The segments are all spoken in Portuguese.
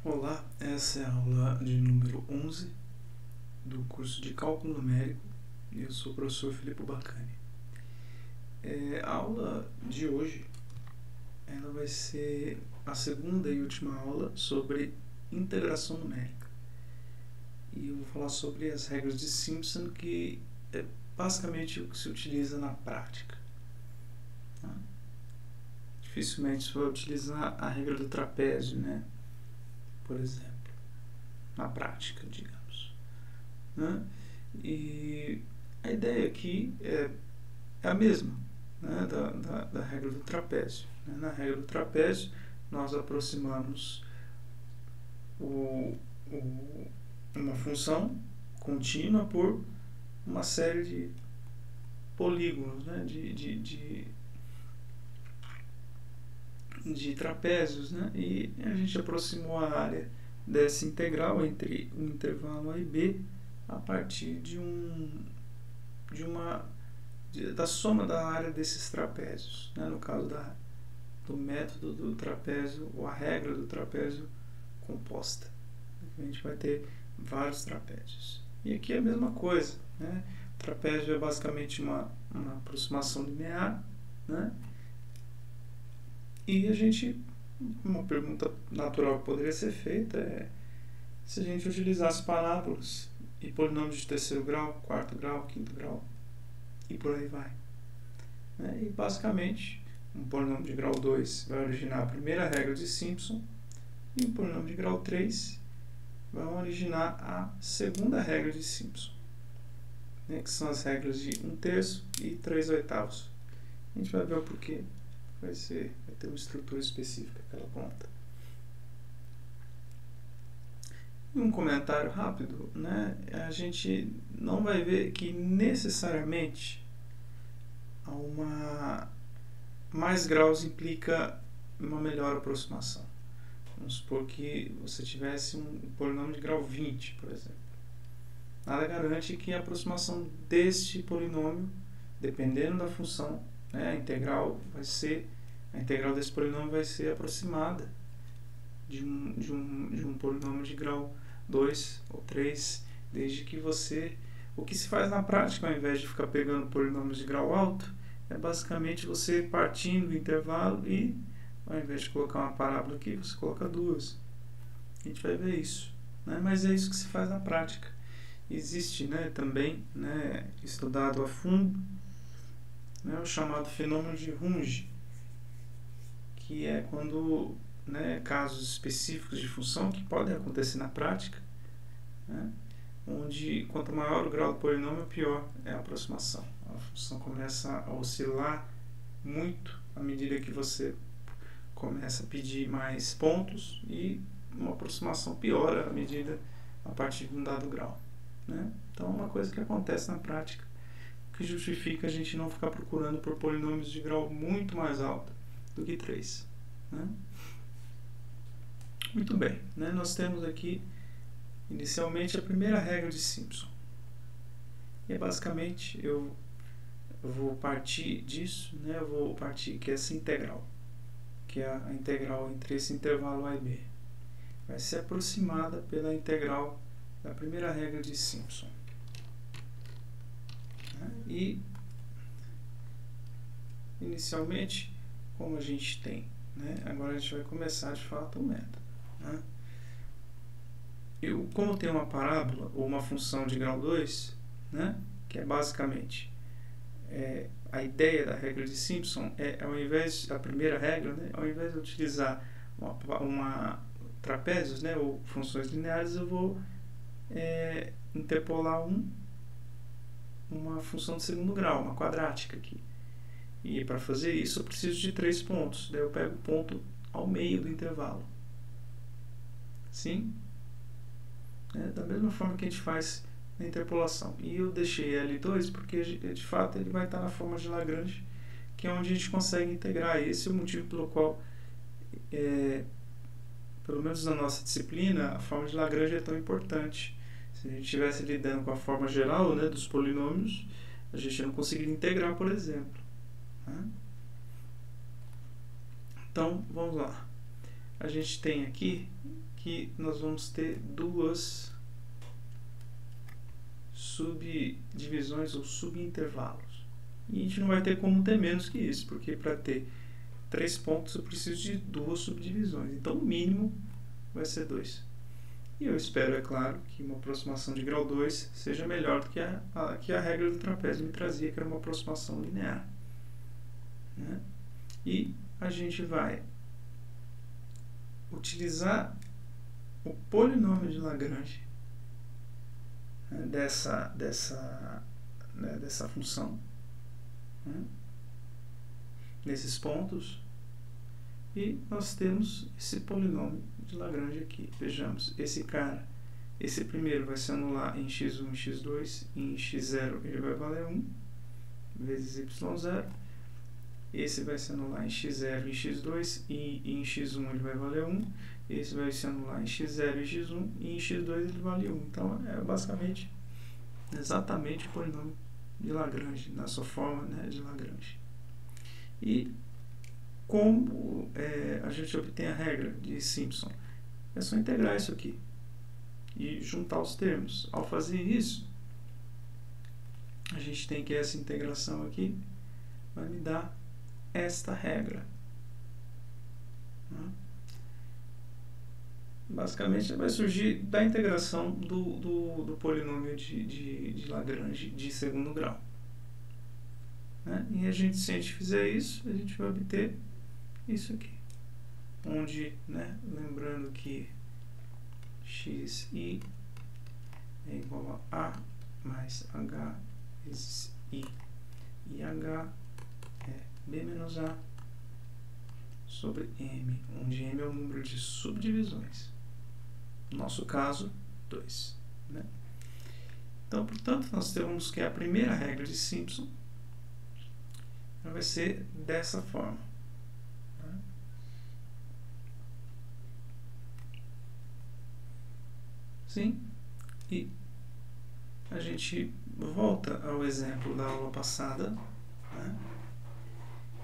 Olá, essa é a aula de número 11 do curso de Cálculo Numérico e eu sou o professor Filipe Bacani. A aula de hoje ela vai ser a segunda e última aula sobre integração numérica. E eu vou falar sobre as regras de Simpson, que é basicamente o que se utiliza na prática. Dificilmente você vai utilizar a regra do trapézio, né? Por exemplo, na prática, digamos. E a ideia aqui é a mesma, né, da regra do trapézio. Na regra do trapézio, nós aproximamos uma função contínua por uma série de polígonos, né, de trapézios, né, e a gente aproximou a área dessa integral entre o intervalo A e B a partir da soma da área desses trapézios, né, no caso do método do trapézio, ou a regra do trapézio composta. A gente vai ter vários trapézios. E aqui é a mesma coisa, né? O trapézio é basicamente uma aproximação linear, né? E uma pergunta natural que poderia ser feita é se a gente utilizasse parábolas e polinômios de terceiro grau, quarto grau, quinto grau e por aí vai. E basicamente, um polinômio de grau 2 vai originar a primeira regra de Simpson e um polinômio de grau 3 vai originar a segunda regra de Simpson, né, que são as regras de 1/3 e 3/8. A gente vai ver o porquê. Vai ter uma estrutura específica que ela conta. E um comentário rápido, né? A gente não vai ver que necessariamente mais graus implica uma melhor aproximação. Vamos supor que você tivesse um polinômio de grau 20, por exemplo. Nada garante que a aproximação deste polinômio, dependendo da função, né, a integral desse polinômio vai ser aproximada de um polinômio de grau 2 ou 3, desde que o que se faz na prática, ao invés de ficar pegando polinômios de grau alto, é basicamente você partindo do intervalo e, ao invés de colocar uma parábola aqui, você coloca duas. A gente vai ver isso, né? Mas é isso que se faz na prática. Existe, né, também, né, estudado a fundo, né, o chamado fenômeno de Runge, que é quando, né, casos específicos de função que podem acontecer na prática, né, onde quanto maior o grau do polinômio, pior é a aproximação. A função começa a oscilar muito à medida que você começa a pedir mais pontos e uma aproximação piora a partir de um dado grau, né? Então é uma coisa que acontece na prática, que justifica a gente não ficar procurando por polinômios de grau muito mais alto do que 3. Né? Muito bem, né? Nós temos aqui inicialmente a primeira regra de Simpson. E é basicamente, eu vou partir disso, né? Eu vou partir que essa integral, que é a integral entre esse intervalo A e B, vai ser aproximada pela integral da primeira regra de Simpson. E inicialmente, como a gente tem, né? Agora a gente vai começar de fato o método, né? Como eu tenho uma parábola ou uma função de grau 2, né? Que é basicamente a ideia da regra de Simpson a primeira regra, né? Ao invés de utilizar trapézios, né? Ou funções lineares, eu vou interpolar uma função de segundo grau, uma quadrática aqui. E para fazer isso eu preciso de 3 pontos. Daí eu pego o ponto ao meio do intervalo. Sim? Da mesma forma que a gente faz na interpolação. E eu deixei L2 porque de fato ele vai estar na forma de Lagrange, que é onde a gente consegue integrar. Esse é o motivo pelo qual, pelo menos na nossa disciplina, a forma de Lagrange é tão importante. Se a gente estivesse lidando com a forma geral, né, dos polinômios, a gente não conseguiria integrar, por exemplo. Então, vamos lá. A gente tem aqui que nós vamos ter duas subdivisões ou subintervalos. E a gente não vai ter como ter menos que isso, porque para ter 3 pontos eu preciso de 2 subdivisões. Então o mínimo vai ser 2. E eu espero, é claro, que uma aproximação de grau 2 seja melhor do que a regra do trapézio me trazia, que era uma aproximação linear. Né? E a gente vai utilizar o polinômio de Lagrange, né, dessa função, né, nesses pontos, e nós temos esse polinômio de Lagrange aqui. Vejamos, esse cara, esse primeiro vai se anular em x1 e x2, e em x0 ele vai valer 1 vezes y0. Esse vai se anular em x0 e x2, e em x1 ele vai valer 1. Esse vai se anular em x0 e x1, e em x2 ele vale 1. Então é basicamente exatamente o polinômio de Lagrange, na sua forma, né, de Lagrange. E como a gente obtém a regra de Simpson? É só integrar isso aqui e juntar os termos. Ao fazer isso, a gente tem que essa integração aqui vai me dar esta regra. Basicamente vai surgir da integração do polinômio de Lagrange de segundo grau. Né? E se a gente fizer isso, a gente vai obter isso aqui. Onde, né, lembrando que xi é igual a mais h vezes i, e h é b menos a sobre m, onde m é o número de subdivisões. No nosso caso, 2. Né? Então, portanto, nós temos que a primeira regra de Simpson vai ser dessa forma. Né? Sim, e a gente volta ao exemplo da aula passada, né?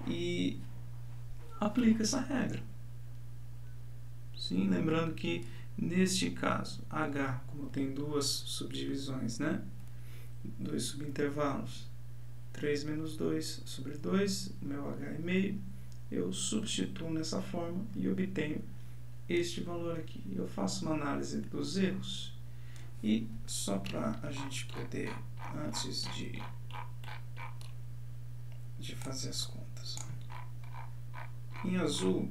E aplica essa regra. Sim, lembrando que neste caso, h, como tem duas subdivisões, né? 2 subintervalos, 3 menos 2 sobre 2, o meu h é meio, eu substituo nessa forma e obtenho este valor aqui. Eu faço uma análise dos erros e só para a gente poder, antes de fazer as contas, em azul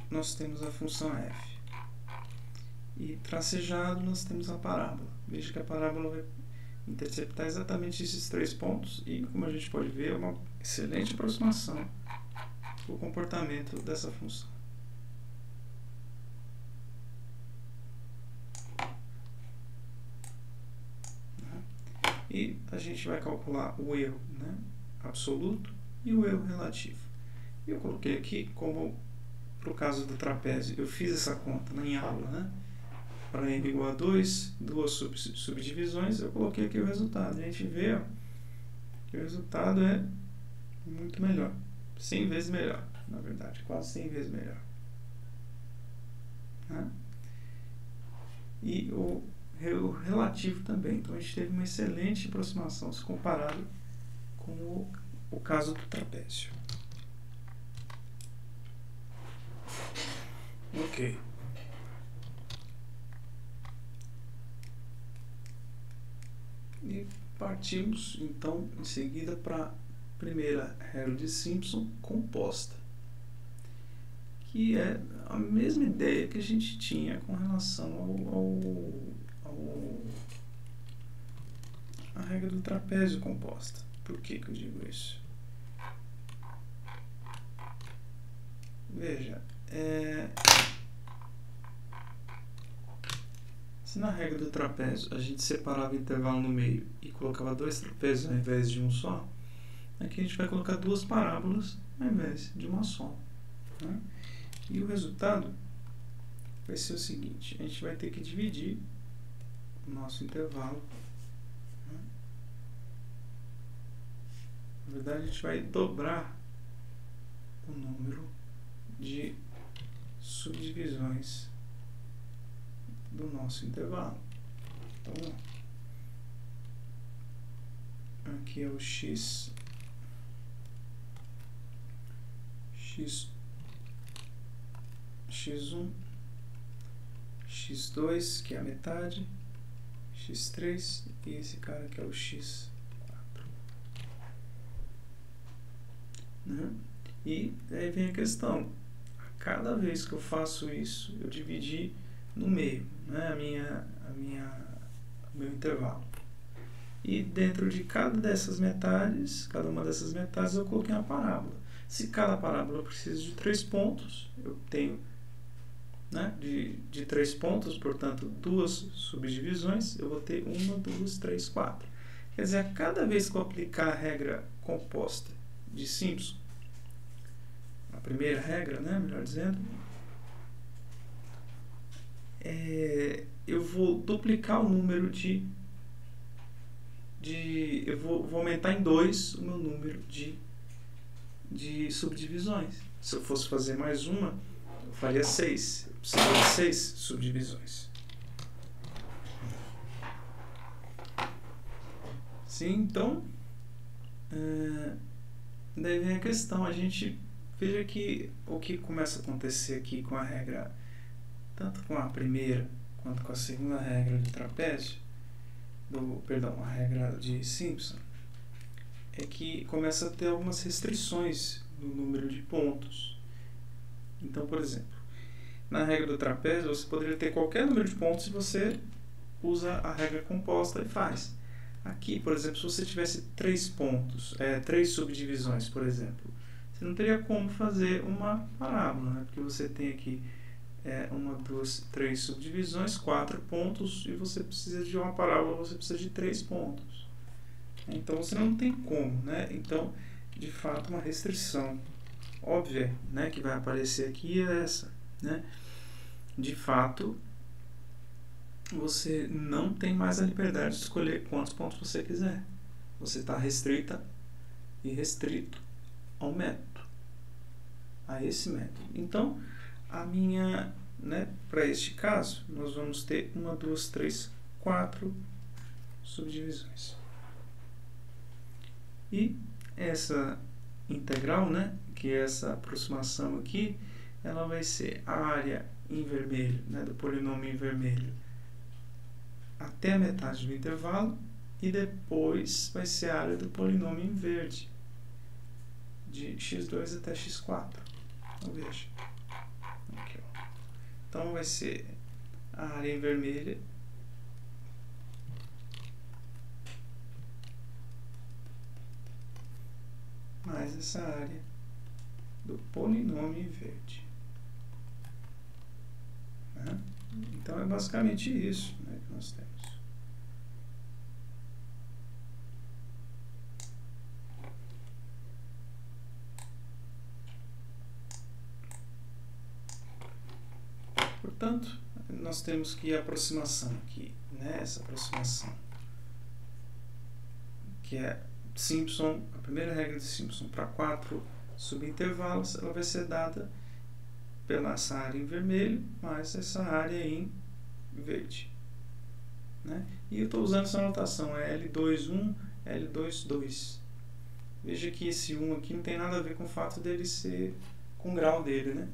nós temos a função f e tracejado nós temos a parábola. Veja que a parábola vai interceptar exatamente esses 3 pontos e, como a gente pode ver, é uma excelente aproximação do comportamento dessa função. E a gente vai calcular o erro, né, absoluto e o erro relativo. Eu coloquei aqui, como para o caso do trapézio, eu fiz essa conta em aula, né? Para m igual a 2, duas subdivisões, eu coloquei aqui o resultado. A gente vê, ó, que o resultado é muito melhor. 100 vezes melhor, na verdade. Quase 100 vezes melhor. Né? E o relativo também. Então, a gente teve uma excelente aproximação se comparado com o caso do trapézio. Ok. E partimos, então, em seguida para a primeira regra de Simpson composta, que é a mesma ideia que a gente tinha com relação à regra do trapézio composta. Por que eu digo isso? Veja, se na regra do trapézio a gente separava o intervalo no meio e colocava 2 trapézios ao invés de um só, aqui a gente vai colocar 2 parábolas ao invés de uma só. Né? E o resultado vai ser o seguinte: a gente vai ter que dividir o nosso intervalo. Né? Na verdade, a gente vai dobrar o número de subdivisões do nosso intervalo. Então, aqui é o x1, x2, que é a metade, x3 e esse cara que é o x4. Né? E aí vem a questão, a cada vez que eu faço isso, eu dividi no meio, né, o meu intervalo. E dentro de cada uma dessas metades, eu coloquei uma parábola. Se cada parábola precisa de 3 pontos, eu tenho, né, de 3 pontos, portanto, 2 subdivisões, eu vou ter 1, 2, 3, 4. Quer dizer, a cada vez que eu aplicar a regra composta de Simpson, a primeira regra, né, melhor dizendo, eu vou duplicar o número eu vou aumentar em 2 o meu número de subdivisões. Se eu fosse fazer mais uma, eu faria 6. Eu precisaria de 6 subdivisões. Sim, então, daí vem a questão, a gente veja que o que começa a acontecer aqui com a regra, tanto com a primeira quanto com a segunda regra do trapézio, a regra de Simpson, é que começa a ter algumas restrições no número de pontos. Então, por exemplo, na regra do trapézio, você poderia ter qualquer número de pontos se você usa a regra composta e faz. Aqui, por exemplo, se você tivesse 3 pontos, 3 subdivisões, por exemplo, você não teria como fazer uma parábola, né? Porque você tem aqui 1, 2, 3 subdivisões, 4 pontos, e você precisa de uma parábola, você precisa de 3 pontos. Então, você não tem como, né? Então, de fato, uma restrição óbvia, né, que vai aparecer aqui é essa, né? De fato, você não tem mais a liberdade de escolher quantos pontos você quiser. Você está restrita e restrito ao método, a esse método. Então, para este caso, nós vamos ter 1, 2, 3, 4 subdivisões. E essa integral, né, que é essa aproximação aqui, ela vai ser a área em vermelho, né, do polinômio em vermelho até a metade do intervalo, e depois vai ser a área do polinômio em verde, de x2 até x4. Então, veja. Aqui, ó. Então, vai ser a área em vermelho mais essa área do polinômio em verde. Né? Então, é basicamente isso, né, que nós temos. Portanto, nós temos que a aproximação aqui, né, essa aproximação, que é Simpson, a primeira regra de Simpson para 4 subintervalos, ela vai ser dada pela essa área em vermelho mais essa área em verde. Né? E eu estou usando essa notação, é L2,1, L2,2. Veja que esse 1 aqui não tem nada a ver com o fato dele ser com o grau dele, né?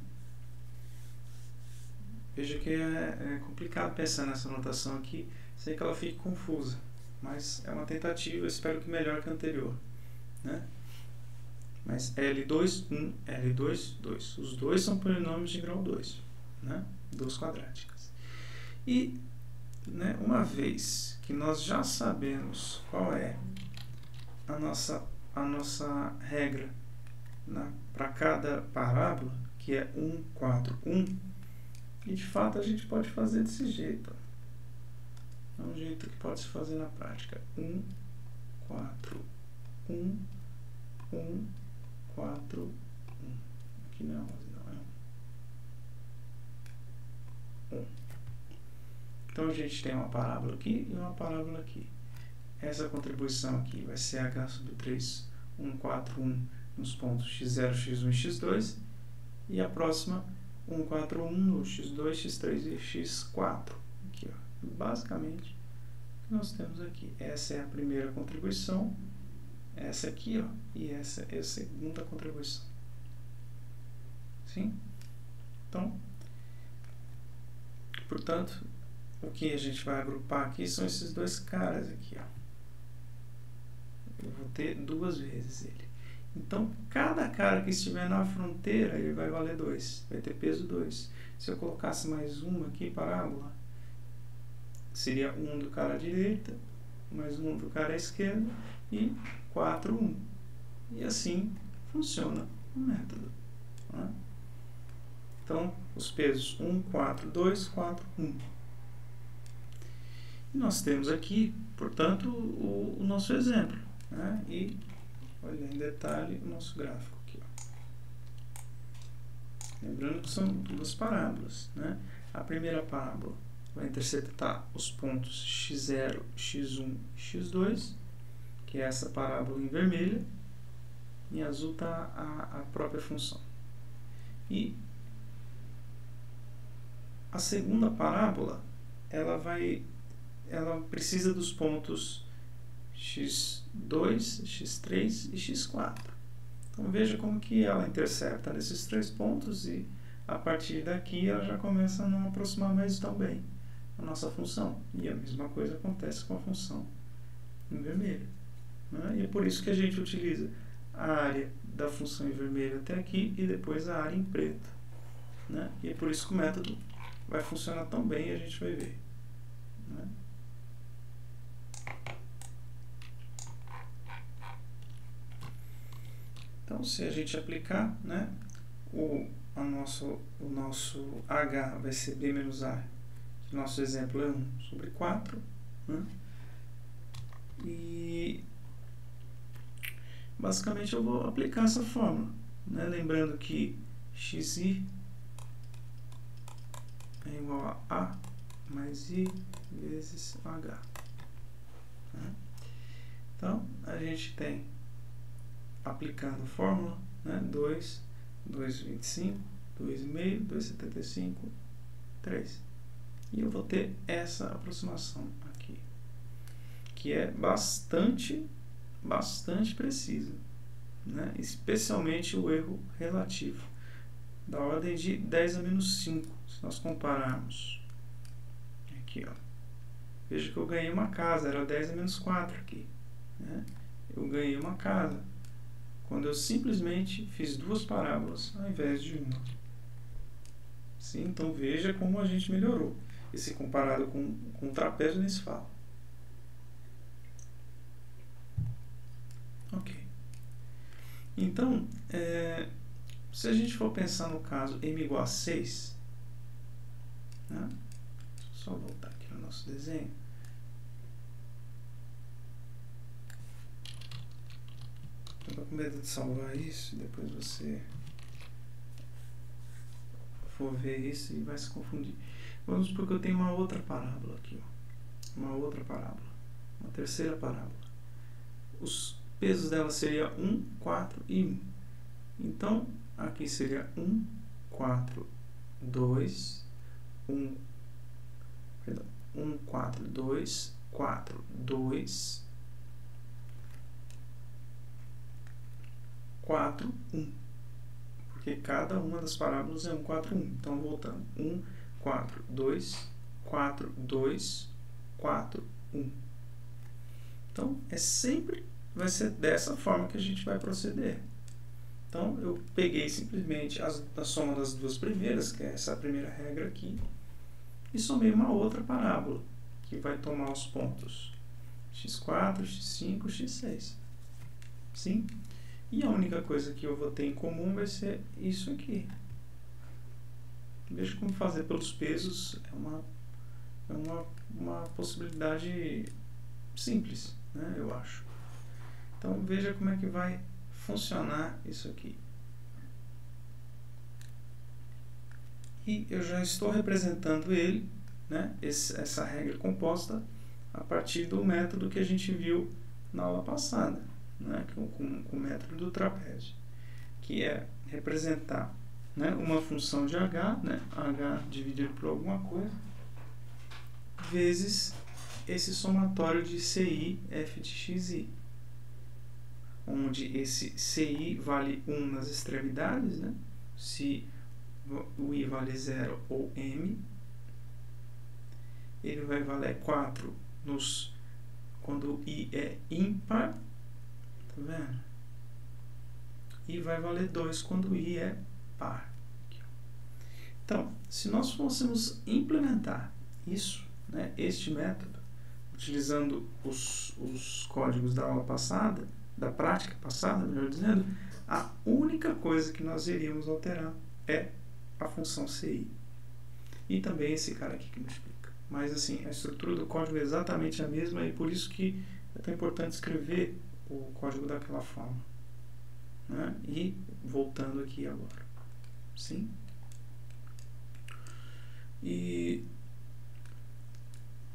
Veja que é complicado pensar nessa notação aqui, sem que ela fique confusa. Mas é uma tentativa, espero que melhor que a anterior. Né? Mas L2,1, L2,2. Os dois são polinômios de grau 2. Né? 2 quadráticas. E, né, uma vez que nós já sabemos qual é a nossa regra para cada parábola, que é 1, 4, 1, e de fato a gente pode fazer desse jeito. É um jeito que pode se fazer na prática. 1, 4, 1, 1, 4, 1. Aqui não é 11, não é 1. Então a gente tem uma parábola aqui e uma parábola aqui. Essa contribuição aqui vai ser h sobre 3, 1, 4, 1 nos pontos x0, x1 e x2. E a próxima 1, 4, 1 no x2, x3 e x4. Basicamente, o que nós temos aqui. Essa é a primeira contribuição, essa aqui, ó, e essa é a segunda contribuição. Sim? Então, portanto, o que a gente vai agrupar aqui são esses dois caras aqui, ó. Eu vou ter duas vezes ele. Então, cada cara que estiver na fronteira, ele vai valer 2, vai ter peso 2. Se eu colocasse mais uma aqui, parábola, seria 1 do cara à direita, mais 1 do cara à esquerda, e 4, 1. E assim funciona o método. Né? Então, os pesos 1, 4, 2, 4, 1. E nós temos aqui, portanto, o nosso exemplo. Né? E, olha em detalhe o nosso gráfico aqui. Ó. Lembrando que são duas parábolas. Né? A primeira parábola vai interceptar os pontos x0, x1 e x2, que é essa parábola em vermelho. Em azul está a própria função. E a segunda parábola, ela precisa dos pontos x2, x3 e x4. Então veja como que ela intercepta nesses 3 pontos e a partir daqui ela já começa a não aproximar mais tão bem a nossa função. E a mesma coisa acontece com a função em vermelho. Né? E é por isso que a gente utiliza a área da função em vermelho até aqui e depois a área em preto. Né? E é por isso que o método vai funcionar tão bem e a gente vai ver. Né? Então, se a gente aplicar, né, o nosso H vai ser B menos A, que nosso exemplo é 1 sobre 4. Né? E basicamente eu vou aplicar essa fórmula. Né? Lembrando que xi é igual a mais I vezes H. Né? Então, a gente tem, aplicando a fórmula, né, 2, 2,25, 2,5, 2,75, 3. E eu vou ter essa aproximação aqui, que é bastante precisa, né? Especialmente o erro relativo, da ordem de 10 a menos 5, se nós compararmos. Aqui, ó. Veja que eu ganhei uma casa, era 10 a menos 4 aqui. Né? Eu ganhei uma casa quando eu simplesmente fiz 2 parábolas ao invés de uma. Sim, então veja como a gente melhorou. E se comparado com o trapézio, nem se fala. Ok. Então, se a gente for pensar no caso m igual a 6, né? Só voltar aqui no nosso desenho. Estou com medo de salvar isso e depois você for ver isso e vai se confundir. Vamos supor que eu tenho uma outra parábola aqui. Ó. Uma outra parábola. Uma terceira parábola. Os pesos dela seria 1, 4 e 1. Então, aqui seria 1, 4, 2, 1, 4, 2, 4, 2, 4, 1. Porque cada uma das parábolas é 1, 4, 1. Então, voltando. 1, 4, 2, 4, 2, 4, 1. Então, vai ser dessa forma que a gente vai proceder. Então, eu peguei simplesmente a soma das duas primeiras, que é essa primeira regra aqui, e somei uma outra parábola, que vai tomar os pontos x4, x5, x6. Sim? E a única coisa que eu vou ter em comum vai ser isso aqui. Veja como fazer pelos pesos é uma possibilidade simples, né, eu acho. Então, veja como é que vai funcionar isso aqui. E eu já estou representando ele, né, essa regra composta, a partir do método que a gente viu na aula passada, né, com o método do trapézio, que é representar, né, uma função de h, né, h dividido por alguma coisa, vezes esse somatório de CI f de xi, onde esse CI vale 1 nas extremidades, né? Se o I vale 0 ou M, ele vai valer 4 quando o I é ímpar, tá vendo? E vai valer 2 quando o I é par. Então, se nós fôssemos implementar isso, né, este método, utilizando os códigos da aula passada, da prática passada, melhor dizendo, a única coisa que nós iríamos alterar é a função CI. E também esse cara aqui que me explica. Mas assim, a estrutura do código é exatamente a mesma e por isso que é tão importante escrever o código daquela forma. Né? E voltando aqui agora. Sim? E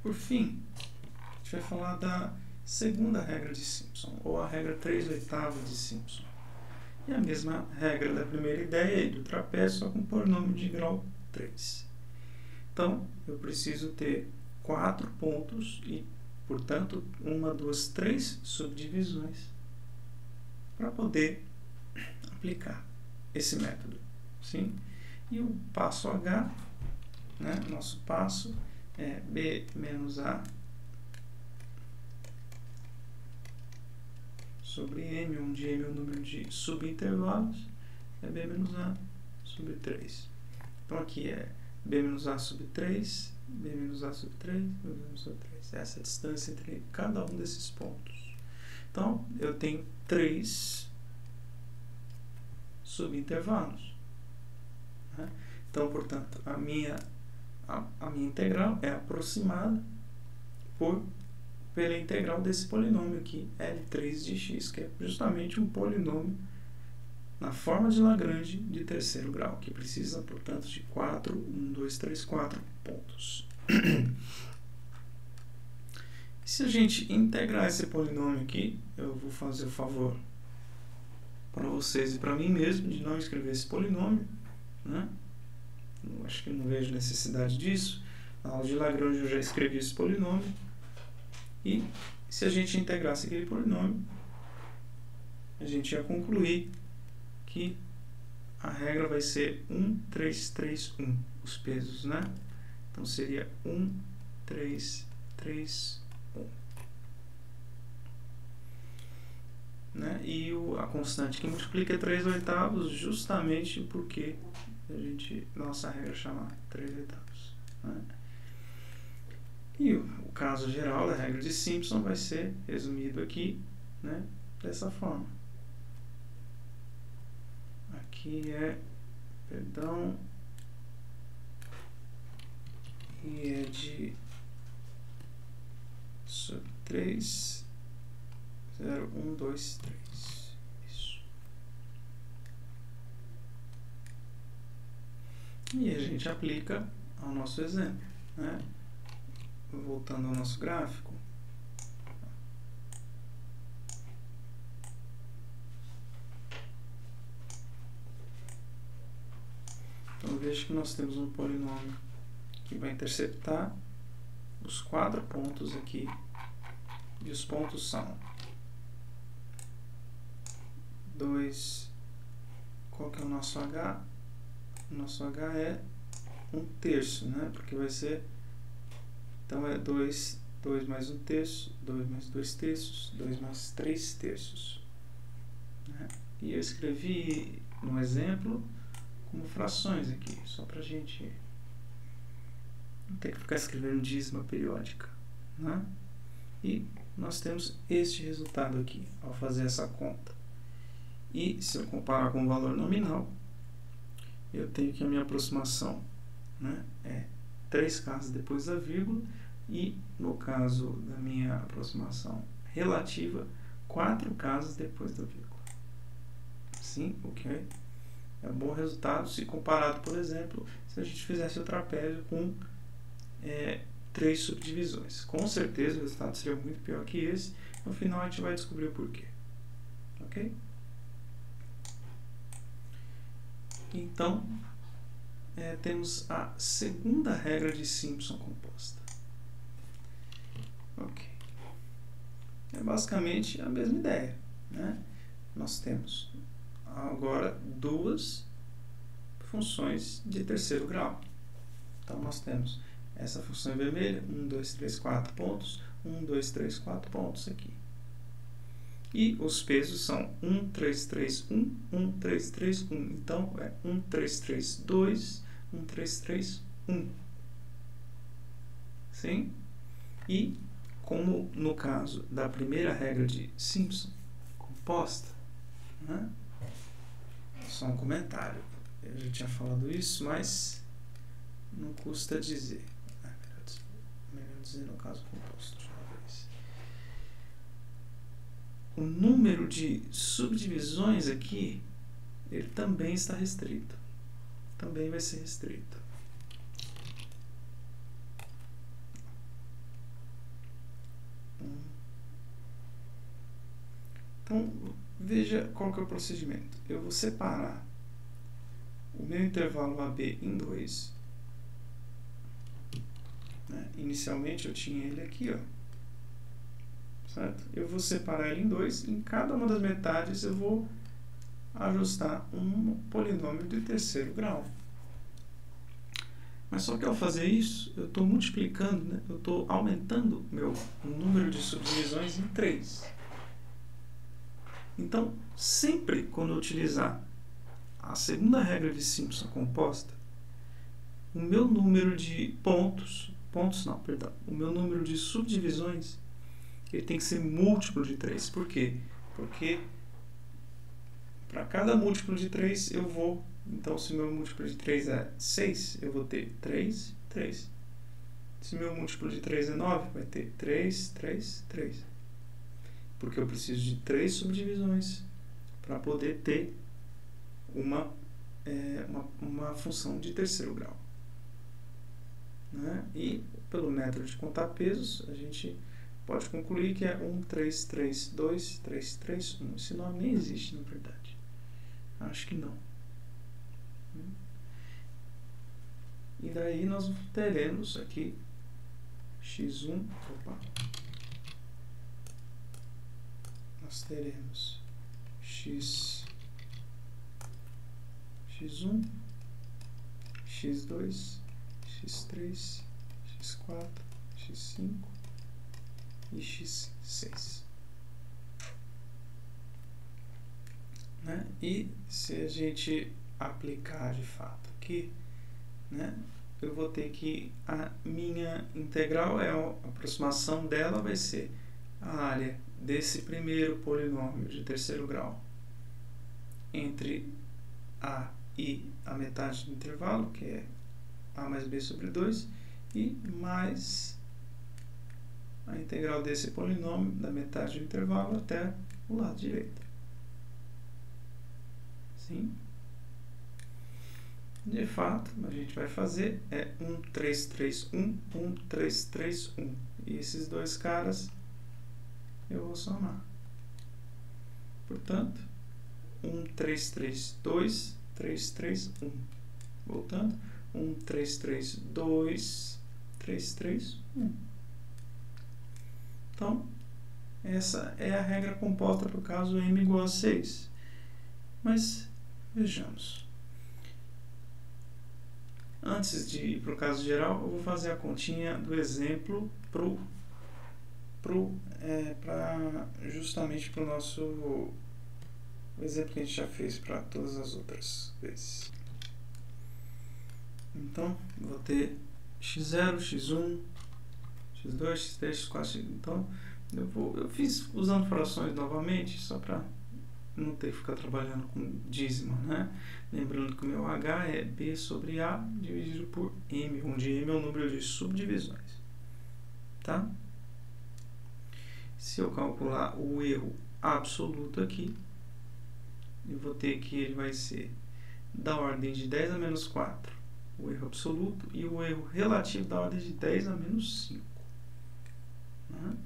por fim, a gente vai falar da segunda regra de Simpson, ou a regra 3/8 de Simpson. E a mesma regra da primeira ideia e do trapézio, só com polinômio de grau 3. Então, eu preciso ter 4 pontos e, portanto, 1, 2, 3 subdivisões para poder aplicar esse método. Sim? E o passo H, né, nosso passo é B menos A sobre M, onde M é o número de subintervalos, é B menos A sobre 3. Então aqui é B menos A sobre 3, B menos A sobre 3, B menos A sobre 3. Essa é a distância entre cada um desses pontos. Então, eu tenho 3 subintervalos. Né? Então, portanto, a minha integral é aproximada pela integral desse polinômio aqui, L3 de x, que é justamente um polinômio na forma de Lagrange de terceiro grau, que precisa, portanto, de 4, 1, 2, 3, 4 pontos. Se a gente integrar esse polinômio aqui, eu vou fazer o favor para vocês e para mim mesmo de não escrever esse polinômio, né? Eu acho que não vejo necessidade disso. Na aula de Lagrange eu já escrevi esse polinômio. E se a gente integrasse aquele polinômio, a gente ia concluir que a regra vai ser 1, 3, 3, 1, os pesos, né? Então seria 1, 3, 3, 1. Né? E a constante que multiplica é 3/8, justamente porque nossa regra chama 3/8. Né? E o caso geral da regra de Simpson vai ser resumido aqui, né, dessa forma. Aqui é, perdão, e é de sobre 3, 0, 1, 2, 3. Isso. E a gente aplica ao nosso exemplo, né? Voltando ao nosso gráfico, então veja que nós temos um polinômio que vai interceptar os 4 pontos aqui, e os pontos são 2, qual que é o nosso H? O nosso H é 1/3, né? Porque vai ser, então é 2 mais 1/3, 2 mais 2/3, 2 mais 3/3. Né? E eu escrevi no exemplo como frações aqui, só para a gente não ter que ficar escrevendo dízima periódica. Né? E nós temos este resultado aqui, ao fazer essa conta. E se eu comparar com o valor nominal, eu tenho que a minha aproximação, né, é 3 casas depois da vírgula, e no caso da minha aproximação relativa, 4 casas depois da vírgula. Sim, ok? É um bom resultado se comparado, por exemplo, se a gente fizesse o trapézio com 3 subdivisões. Com certeza o resultado seria muito pior que esse. No final a gente vai descobrir o porquê. Ok? Então, temos a segunda regra de Simpson composta. Ok. É basicamente a mesma ideia, né? Nós temos agora duas funções de terceiro grau. Então, nós temos essa função em vermelho, 1, 2, 3, 4 pontos, 1, 2, 3, 4 pontos aqui. E os pesos são 1, 3, 3, 1, 1, 3, 3, 1. Então, é 1, 3, 3, 2, 1, 3, 3, 1. Sim? E, como no caso da primeira regra de Simpson composta, né? Só um comentário. Eu já tinha falado isso, mas não custa dizer. Melhor dizer no caso composto de uma vez. O número de subdivisões aqui, ele também está restrito. Também vai ser restrito. Então, veja qual que é o procedimento. Eu vou separar o meu intervalo AB em 2. Né? Inicialmente eu tinha ele aqui, ó. Certo? Eu vou separar ele em 2. Em cada uma das metades eu vou ajustar um polinômio de terceiro grau. Mas só que ao fazer isso, eu estou multiplicando, né? Eu estou aumentando o número de subdivisões em 3. Então, sempre quando eu utilizar a segunda regra de Simpson composta, o meu número de o meu número de subdivisões, ele tem que ser múltiplo de 3. Por quê? Porque para cada múltiplo de 3 eu vou, então se meu múltiplo de 3 é 6, eu vou ter 3, 3. Se meu múltiplo de 3 é 9, vai ter 3, 3, 3. Porque eu preciso de 3 subdivisões para poder ter uma função de terceiro grau. Né? E pelo método de contar pesos, a gente pode concluir que é 1, 3, 3, 2, 3, 3, 1. Esse nome nem existe, na verdade. Acho que não. E daí nós teremos aqui x1, nós teremos x1, x2, x3, x4, x5 e x6. Né? E se a gente aplicar de fato aqui, né, eu vou ter que a minha integral, a aproximação dela vai ser a área desse primeiro polinômio de terceiro grau entre a e a metade do intervalo, que é a mais b sobre 2, e mais a integral desse polinômio da metade do intervalo até o lado direito. Sim? De fato, a gente vai fazer 1, 3, 3, 1, 1, 3, 3, 1. E esses dois caras eu vou somar. Portanto, 1, 3, 3, 2, 3, 3, 1. Voltando, 1, 3, 3, 2, 3, 3, 1. Então, essa é a regra composta para o caso m igual a 6. Mas, vejamos. Antes de ir para o caso geral, eu vou fazer a continha do exemplo justamente para o nosso exemplo que a gente já fez para todas as outras vezes. Então, vou ter x0, x1, x2, x3, x4, então eu fiz usando frações novamente, só para não ter que ficar trabalhando com dízimo, né? Lembrando que o meu H é B sobre A dividido por M, onde M é o número de subdivisões. Tá? Se eu calcular o erro absoluto aqui, eu vou ter que ele vai ser da ordem de 10 a menos 4, o erro absoluto, e o erro relativo da ordem de 10 a menos 5. Né?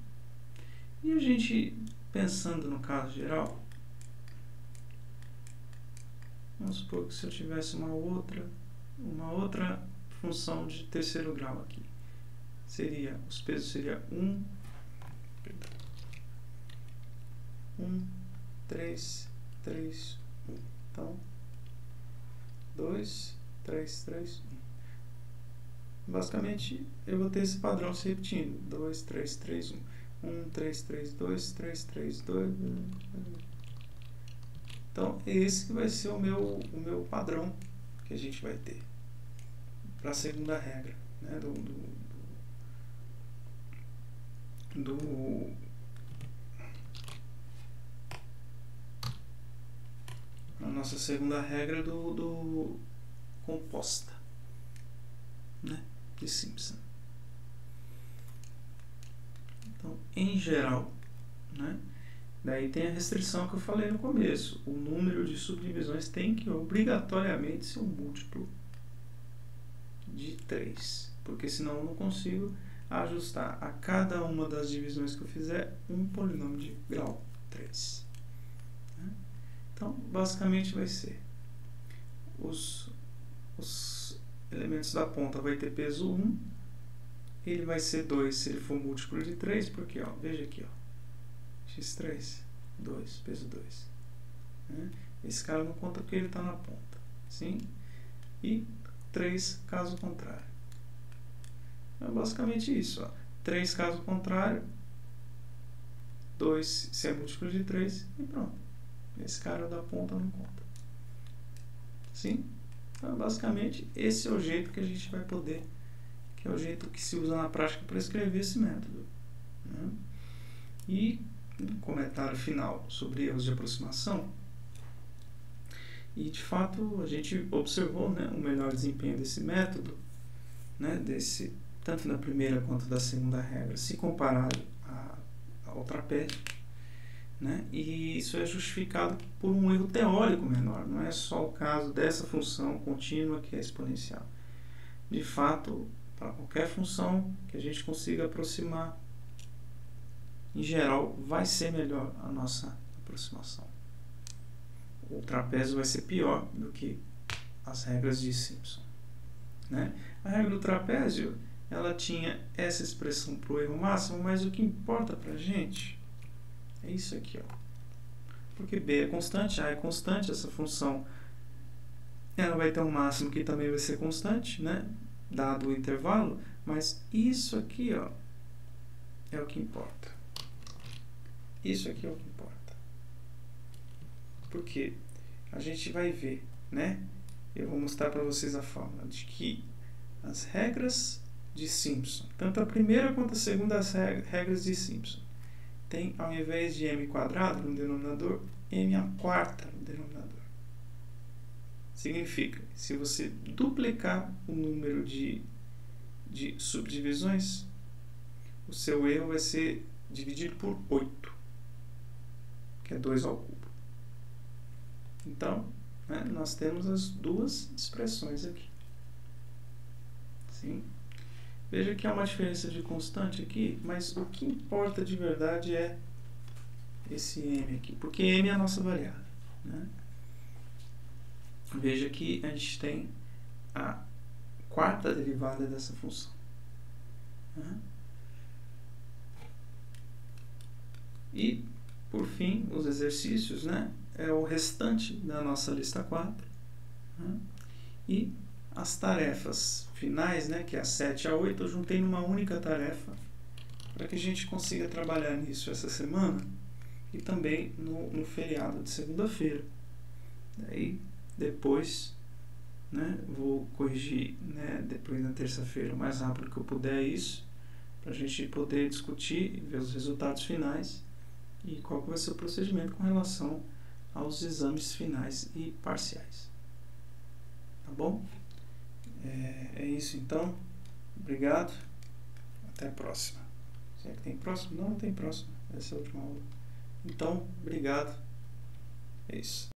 E a gente, pensando no caso geral, vamos supor que se eu tivesse uma outra função de terceiro grau aqui, os pesos seriam 1 1, 3, 3, 1. Então, 2, 3, 3, 1. Basicamente, eu vou ter esse padrão se repetindo. 2, 3, 3, 1. 1, 3, 3, 2, 3, 3, 2. Então, esse que vai ser o meu padrão que a gente vai ter para a segunda regra, né? A nossa segunda regra do composta, né, de Simpson. Então, em geral, né, daí tem a restrição que eu falei no começo. O número de subdivisões tem que obrigatoriamente ser um múltiplo de 3, porque senão eu não consigo ajustar a cada uma das divisões que eu fizer um polinômio de grau 3. Então, basicamente vai ser os elementos da ponta vai ter peso 1, ele vai ser 2 se ele for múltiplo de 3, porque, ó, veja aqui, ó, x3, 2, peso 2. Né? Esse cara não conta porque ele está na ponta. Sim? E 3 caso contrário. É basicamente isso. Ó. 3 caso contrário, 2 se é múltiplo de 3 e pronto. Esse cara da ponta não conta. Sim? Então, basicamente, esse é o jeito que a gente vai poder, que é o jeito que se usa na prática para escrever esse método. Né? E um comentário final sobre erros de aproximação. E, de fato, a gente observou, né, o melhor desempenho desse método, né, tanto da primeira quanto da segunda regra, se comparado ao trapézio. Né? E isso é justificado por um erro teórico menor, não é só o caso dessa função contínua que é exponencial. De fato, para qualquer função que a gente consiga aproximar, em geral, vai ser melhor a nossa aproximação. O trapézio vai ser pior do que as regras de Simpson. Né? A regra do trapézio, ela tinha essa expressão para o erro máximo, mas o que importa para a gente é isso aqui, ó. Porque B é constante, A é constante, essa função ela vai ter um máximo que também vai ser constante, né? Dado o intervalo, mas isso aqui, ó, é o que importa. Isso aqui é o que importa. Porque a gente vai ver, né? Eu vou mostrar para vocês a fórmula de que as regras de Simpson, tanto a primeira quanto a segunda regras de Simpson, tem, ao invés de m quadrado no denominador, m à quarta no denominador. Significa, se você duplicar o número de subdivisões, o seu erro vai ser dividido por 8, que é 2 ao cubo. Então, né, nós temos as duas expressões aqui. Sim? Veja que há uma diferença de constante aqui, mas o que importa de verdade é esse m aqui, porque m é a nossa variável. Né? Veja que a gente tem a quarta derivada dessa função. Né? E, por fim, os exercícios, né, é o restante da nossa lista 4. Né? E as tarefas finais, né, que é a 7 a 8, eu juntei numa única tarefa para que a gente consiga trabalhar nisso essa semana e também no feriado de segunda-feira. Daí, depois, né, vou corrigir, né, depois na terça-feira o mais rápido que eu puder isso, para a gente poder discutir e ver os resultados finais e qual vai ser o procedimento com relação aos exames finais e parciais. Tá bom? É isso então. Obrigado. Até a próxima. Será que tem próximo? Não, não tem próximo. Essa é a última aula. Então, obrigado. É isso.